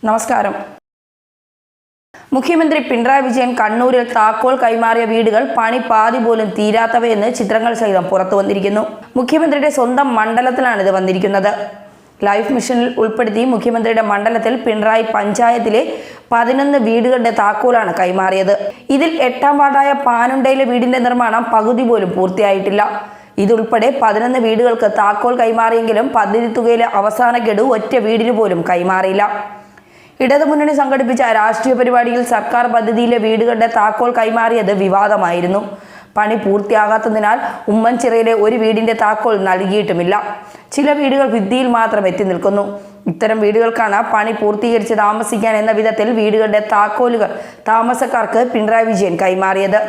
നമസ്കാരം. മുഖ്യമന്ത്രി പിണറായി വിജയൻ കണ്ണൂരിൽ താക്കോൽ കൈമാറിയ വീടുകൾ പണി പാതി പോലും തീരാത്തവയെന്ന് ചിത്രങ്ങൾ സഹിതം പുറത്തു വന്നിരിക്കുന്നു. മുഖ്യമന്ത്രിയുടെ സ്വന്തം മണ്ഡലത്തിലാണ് ഇത് വന്നിരിക്കുന്നത്. ലൈഫ് മിഷനിൽ ഉൾപ്പെടുത്തി മുഖ്യമന്ത്രിയുടെ മണ്ഡലത്തിൽ പിണറായി പഞ്ചായത്തിലെ 11 വീടുകളുടെ താക്കോലാണ് കൈമാറിയത്. ഇതിൽ 8ാം വാർഡായ പാനുണ്ടയിലെ വീടിന്റെ നിർമ്മാണം പകുതി പോലും പൂർത്തിയായിട്ടില്ല. ഇതുൾപ്പെടെ 11 വീടുകൾക്ക് താക്കോൽ കൈമാറിയെങ്കിലും പദ്ധതി തുകയിലെ അവസാന ഗഡു ഒറ്റ വീടിന് പോലും കൈമാറിയില്ല. ഇടതുമുന്നണി സംഘടിപ്പിച്ച രാഷ്ട്രീയ പരിപാടിയിൽ സർക്കാർ പദ്ധതിയിലെ വീടുകളുടെ താക്കോൽ കൈമാറിയത് വിവാദമായിരുന്നു. പണി പൂർത്തിയാകാത്തതിനാൽ ഉമ്മൻചിറയിലെ ഒരു വീടിന്റെ താക്കോൽ നൽകിയിട്ടുമില്ല. ചില വീടുകൾ ഭിത്തിയിൽ മാത്രം എത്തി നിൽക്കുന്നു. ഇത്തരം വീടുകൾക്കാണ് പണി പൂർത്തീകരിച്ച് താമസിക്കാൻ എന്ന വിധത്തിൽ വീടുകളുടെ താക്കോലുകൾ താമസക്കാർക്ക് പിണറായി വിജയൻ കൈമാറിയത്.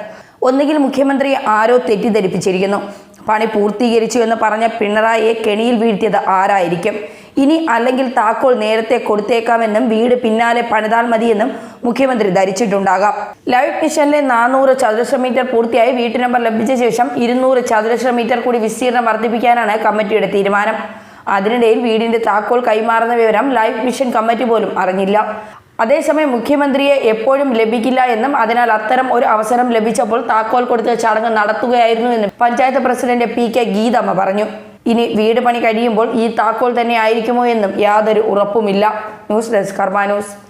ഒന്നുകിൽ മുഖ്യമന്ത്രിയെ ആരോ തെറ്റിദ്ധരിപ്പിച്ചിരിക്കുന്നു. പണി പൂർത്തീകരിച്ചു എന്ന് പറഞ്ഞ പിണറായിയെ കെണിയിൽ വീഴ്ത്തിയത് ആരായിരിക്കും? ഇനി അല്ലെങ്കിൽ താക്കോൽ നേരത്തെ കൊടുത്തേക്കാമെന്നും വീട് പിന്നാലെ പണിതാൽ മതിയെന്നും മുഖ്യമന്ത്രി ധരിച്ചിട്ടുണ്ടാകാം. ലൈഫ് മിഷനിലെ 400 ചതുരശ്ര മീറ്റർ പൂർത്തിയായി വീട്ടു നമ്പർ ലഭിച്ച ശേഷം 200 ചതുരശ്ര മീറ്റർ കൂടി വിസ്തീർണം വർദ്ധിപ്പിക്കാനാണ് കമ്മിറ്റിയുടെ തീരുമാനം. അതിനിടയിൽ വീടിന്റെ താക്കോൽ കൈമാറുന്ന വിവരം ലൈഫ് മിഷൻ കമ്മിറ്റി പോലും അറിഞ്ഞില്ല. അതേസമയം മുഖ്യമന്ത്രിയെ എപ്പോഴും ലഭിക്കില്ല എന്നും അതിനാൽ അത്തരം ഒരു അവസരം ലഭിച്ചപ്പോൾ താക്കോൽ കൊടുത്ത് ചടങ്ങ് നടത്തുകയായിരുന്നു എന്നും പഞ്ചായത്ത് പ്രസിഡന്റ് PK ഗീതമ്മ പറഞ്ഞു. ഇനി വീട് പണി കഴിയുമ്പോൾ ഈ താക്കോൽ തന്നെ ആയിരിക്കുമോ എന്നും യാതൊരു ഉറപ്പുമില്ല. ന്യൂസ് ഡെസ്ക് കർമ്മ ന്യൂസ്.